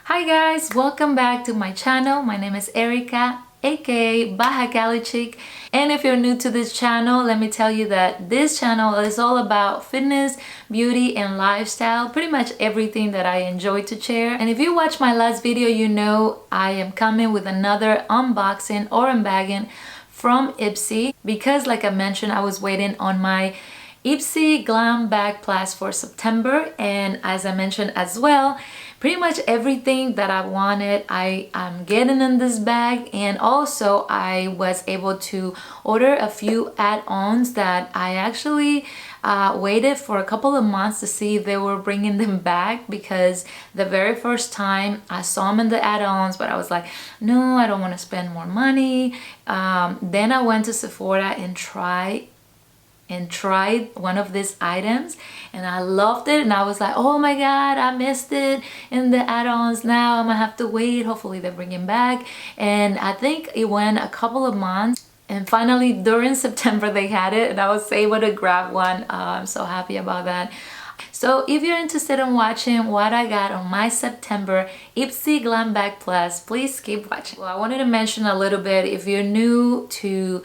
Hi guys, welcome back to my channel. My name is Erica, aka Bajacalichick, and if you're new to this channel, let me tell you that this channel is all about fitness, beauty, and lifestyle, pretty much everything that I enjoy to share. And if you watched my last video, you know I am coming with another unboxing or unbagging from Ipsy because, like I mentioned, I was waiting on my Ipsy Glam Bag Plus for September, and as I mentioned as well, pretty much everything that I wanted I'm getting in this bag. And also I was able to order a few add-ons that I actually waited for a couple of months to see if they were bringing them back, because the very first time I saw them in the add-ons, but I was like, no, I don't want to spend more money. Then I went to Sephora and tried one of these items, and I loved it, and I was like, oh my god, I missed it in the add-ons. Now I'm gonna have to wait, hopefully they bring it back. And I think it went a couple of months, and finally during September they had it, and I was able to grab one. I'm so happy about that. So if you're interested in watching what I got on my September Ipsy Glam Bag Plus, please keep watching. Well, I wanted to mention a little bit, if you're new to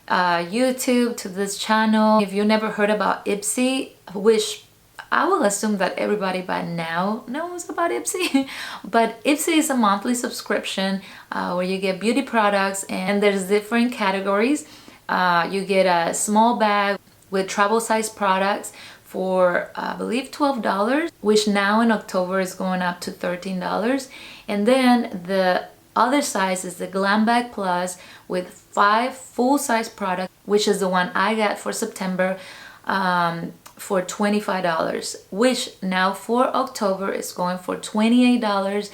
YouTube, to this channel, if you never heard about Ipsy, which I will assume that everybody by now knows about Ipsy, but Ipsy is a monthly subscription where you get beauty products, and there's different categories. You get a small bag with travel size products for I believe $12, which now in October is going up to $13. And then the other size is the Glam Bag Plus with 5 full-size products, which is the one I got for September, for $25, which now for October is going for $28.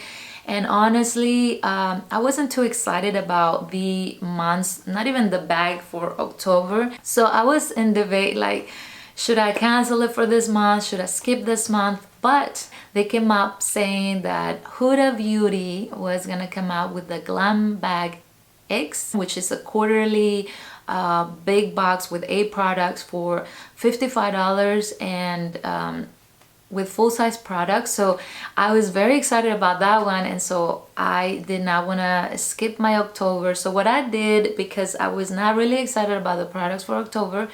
And honestly, I wasn't too excited about the months, not even the bag for October. So I was in debate, like, should I cancel it for this month? Should I skip this month? But they came up saying that Hudda Beauty was gonna come out with the Glam Bag X, which is a quarterly big box with 8 products for $55, and with full-size products. So I was very excited about that one, and so I did not want to skip my October. So what I did, because I was not really excited about the products for October,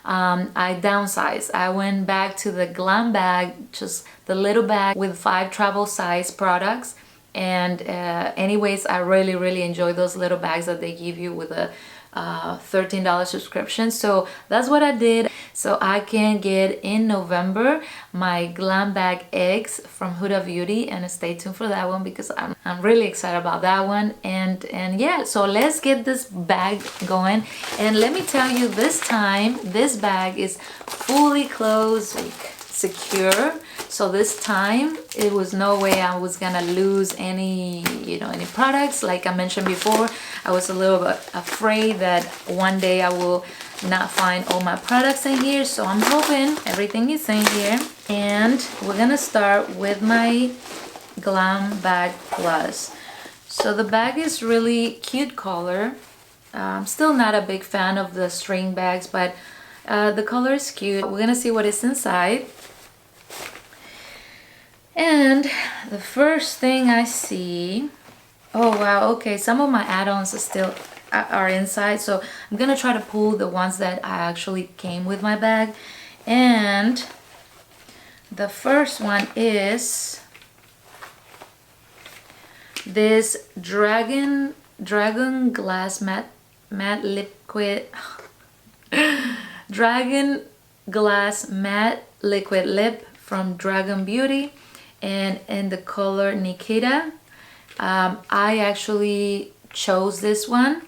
I downsized. I went back to the Glam Bag, just the little bag with 5 travel size products. And anyways, I really enjoy those little bags that they give you with a $13 subscription. So that's what I did, so I can get in November my Glam Bag X from Hudda Beauty, and stay tuned for that one because I'm really excited about that one. And yeah, so let's get this bag going. And let me tell you, this time this bag is fully closed, like secure. So this time it was no way I was gonna lose any, any products. Like I mentioned before, I was a little bit afraid that one day I will not find all my products in here. So I'm hoping everything is in here. And we're gonna start with my Glam Bag Plus. So the bag is really cute color. I'm still not a big fan of the string bags, but the color is cute. We're gonna see what is inside. And the first thing I see, oh wow, okay, some of my add-ons are inside, so I'm gonna try to pull the ones that I actually came with my bag. And the first one is this Dragon Glass matte liquid Dragon Glass matte liquid lip from Dragon Beauty, and in the color Nikita. I actually chose this one,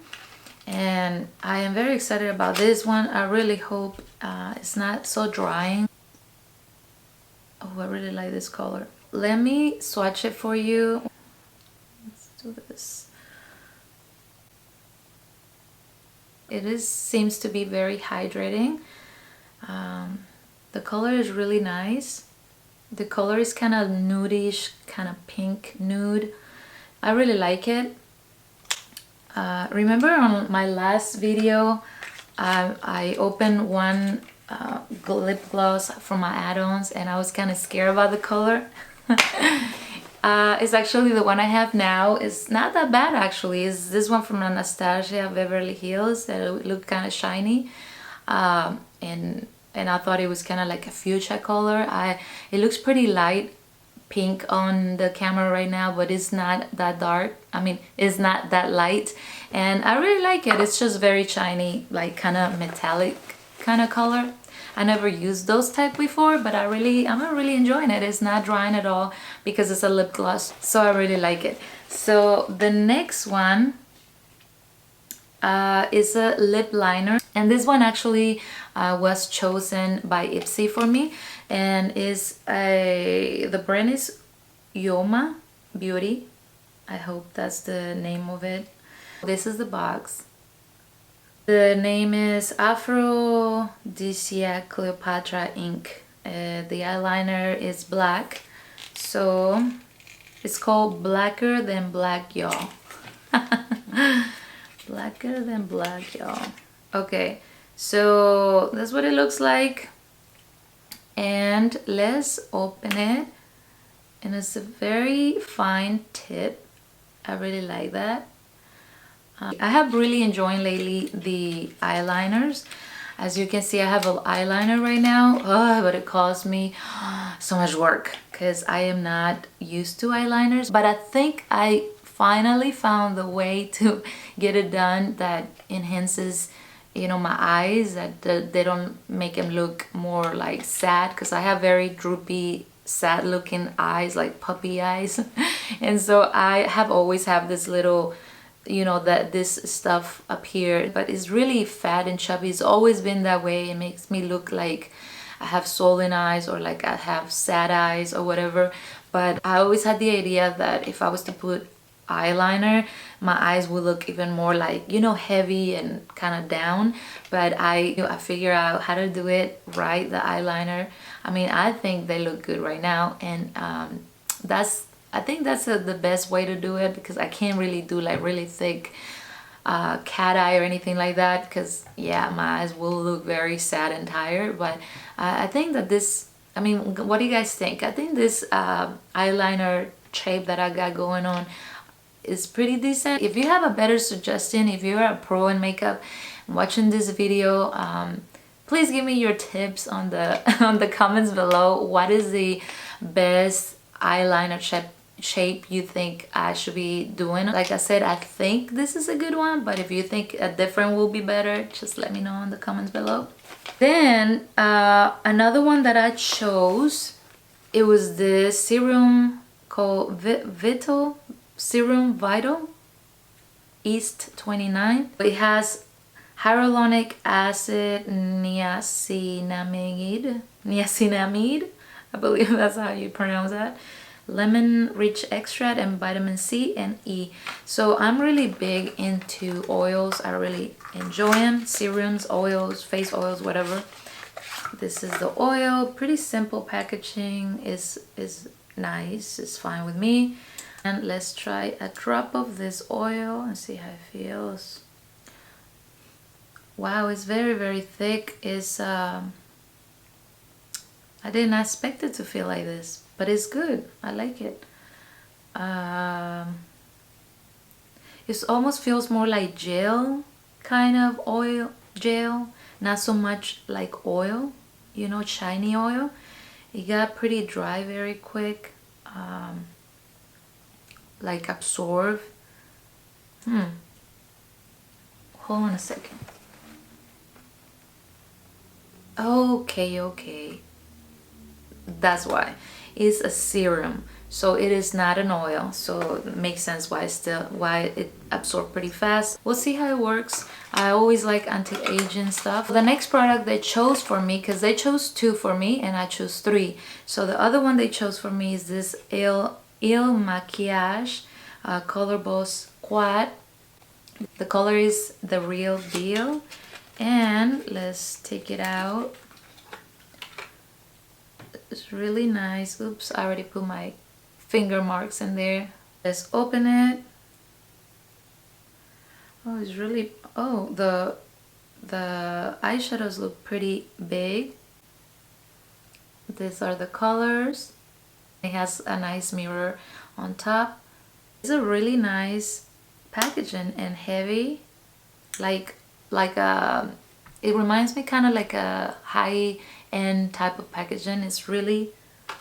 and I am very excited about this one. I really hope it's not so drying. Oh, I really like this color. Let me swatch it for you. Let's do this. Seems to be very hydrating. The color is really nice. The color is kind of nudish, kind of pink nude. I really like it. Remember on my last video, I opened one lip gloss from my add-ons, and I was kind of scared about the color. It's actually the one I have now. It's not that bad actually. It's this one from Anastasia Beverly Hills that look kind of shiny. And I thought it was kind of like a fuchsia color. It looks pretty light pink on the camera right now, but it's not that dark. I mean, it's not that light, and I really like it. It's just very shiny, like kind of metallic kind of color. I never used those type before, but I'm really enjoying it. It's not drying at all because it's a lip gloss, so I really like it. So the next one is a lip liner, and this one actually was chosen by Ipsy for me, and is the brand is Yoma Beauty. I hope that's the name of it. This is the box. The name is Aphrodisiac Cleopatra ink. The eyeliner is black, so it's called Blacker Than Black, y'all. Blacker than black, y'all. Okay, so that's what it looks like, and let's open it. And it's a very fine tip. I really like that. I have really enjoyed lately the eyeliners. As you can see, I have an eyeliner right now, but it cost me so much work because I am not used to eyeliners. But I think I finally found the way to get it done that enhances, you know, my eyes, that they don't make them look more like sad, because I have very droopy, sad looking eyes, like puppy eyes. And so I have always have this little, you know, that this stuff up here, but it's really fat and chubby. It's always been that way. It makes me look like I have swollen eyes, or like I have sad eyes or whatever. But I always had the idea that if I was to put eyeliner, my eyes will look even more like, you know, heavy and kind of down. But I figure out how to do it right, the eyeliner. I mean, I think they look good right now, and I think that's the best way to do it, because I can't really do like really thick cat eye or anything like that, because yeah, my eyes will look very sad and tired. But I think that this, I mean, what do you guys think? I think this eyeliner shape that I got going on is pretty decent. If you have a better suggestion, if you're a pro in makeup watching this video, please give me your tips on the on the comments below. What is the best eyeliner shape you think I should be doing? Like I said, I think this is a good one, but if you think a different will be better, just let me know in the comments below. Then another one that I chose, it was the serum called Vital Serum Vital East 29. It has hyaluronic acid, niacinamide, I believe that's how you pronounce that, lemon rich extract, and vitamin C and E. So I'm really big into oils. I really enjoy them. Serums, oils, face oils, whatever. This is the oil. Pretty simple packaging. Is nice. It's fine with me. And let's try a drop of this oil and see how it feels. Wow, it's very, very thick. It's I didn't expect it to feel like this, but it's good. I like it. It almost feels more like gel, kind of oil, gel, not so much like oil, you know, shiny oil. It got pretty dry very quick. Like absorb. Hold on a second. Okay, that's why. It's a serum, so it is not an oil, so it makes sense why it absorbs pretty fast. We'll see how it works. I always like anti-aging stuff. The next product they chose for me, because they chose 2 for me and I chose 3, so the other one they chose for me is this Il Makiage Color Boss Quad. The color is The Real Deal, and let's take it out. It's really nice. Oops, I already put my finger marks in there. Let's open it. Oh, it's really, oh, the eyeshadows look pretty big. These are the colors. It has a nice mirror on top. It's a really nice packaging and heavy, like a, it reminds me kind of like a high-end type of packaging. It's really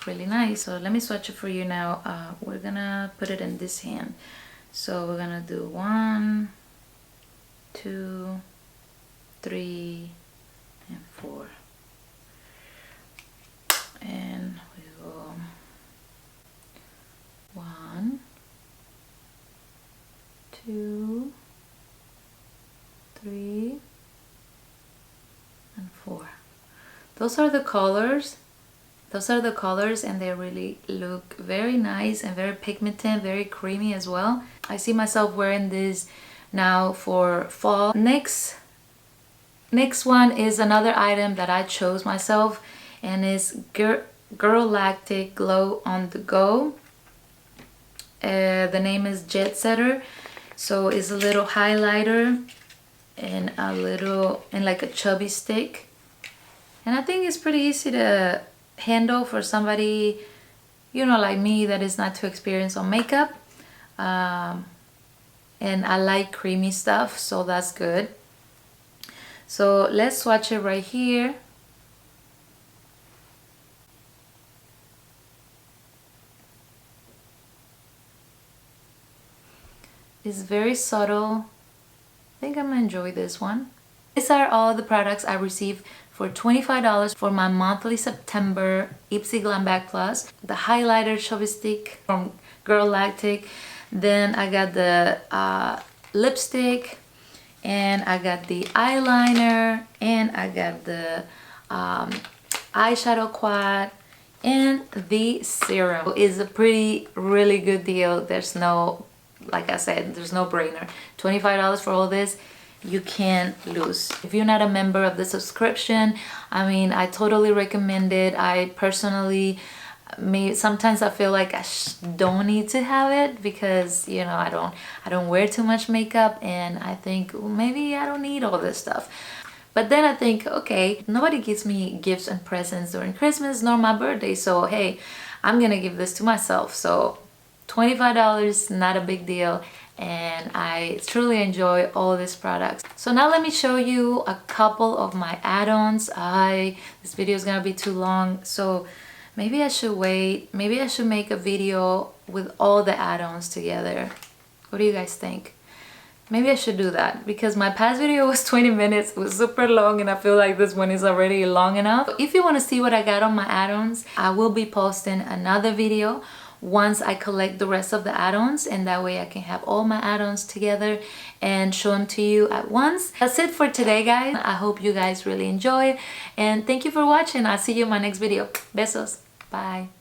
nice. So let me swatch it for you now. We're gonna put it in this hand. So we're gonna do 1, 2, 3, and 4. And we go 1, 2, 3, and 4. Those are the colors. Those are the colors, and they really look very nice and very pigmented, very creamy as well. I see myself wearing this now for fall. Next one is another item that I chose myself, and is Girl Lactic Glow on the Go. The name is Jet Setter. So it's a little highlighter and like a chubby stick. And I think it's pretty easy to handle for somebody, you know, like me, that is not too experienced on makeup. And I like creamy stuff, so that's good. So let's swatch it right here. It's very subtle. I think I'm gonna enjoy this one. These are all the products I received for $25 for my monthly September Ipsy Glam Bag Plus. The highlighter chubby stick from Girl Lactic. Then I got the lipstick, and I got the eyeliner, and I got the eyeshadow quad, and the serum. It's a really good deal. There's no, like I said, there's no brainer. $25 for all this, you can't lose. If you're not a member of the subscription, I mean, I totally recommend it. I personally, sometimes I feel like I don't need to have it because, you know, I don't wear too much makeup, and I think, well, maybe I don't need all this stuff. But then I think, okay, nobody gives me gifts and presents during Christmas nor my birthday, so hey, I'm gonna give this to myself. So $25, not a big deal, and I truly enjoy all these products. So now let me show you a couple of my add-ons. This video is gonna be too long, so maybe I should wait. Maybe I should make a video with all the add-ons together. What do you guys think? Maybe I should do that, because my past video was 20 minutes. It was super long, and I feel like this one is already long enough. If you want to see what I got on my add-ons, I will be posting another video once I collect the rest of the add-ons, and that way I can have all my add-ons together and show them to you at once. That's it for today, guys. I hope you guys really enjoyed, and thank you for watching. I'll see you in my next video. Besos. Bye.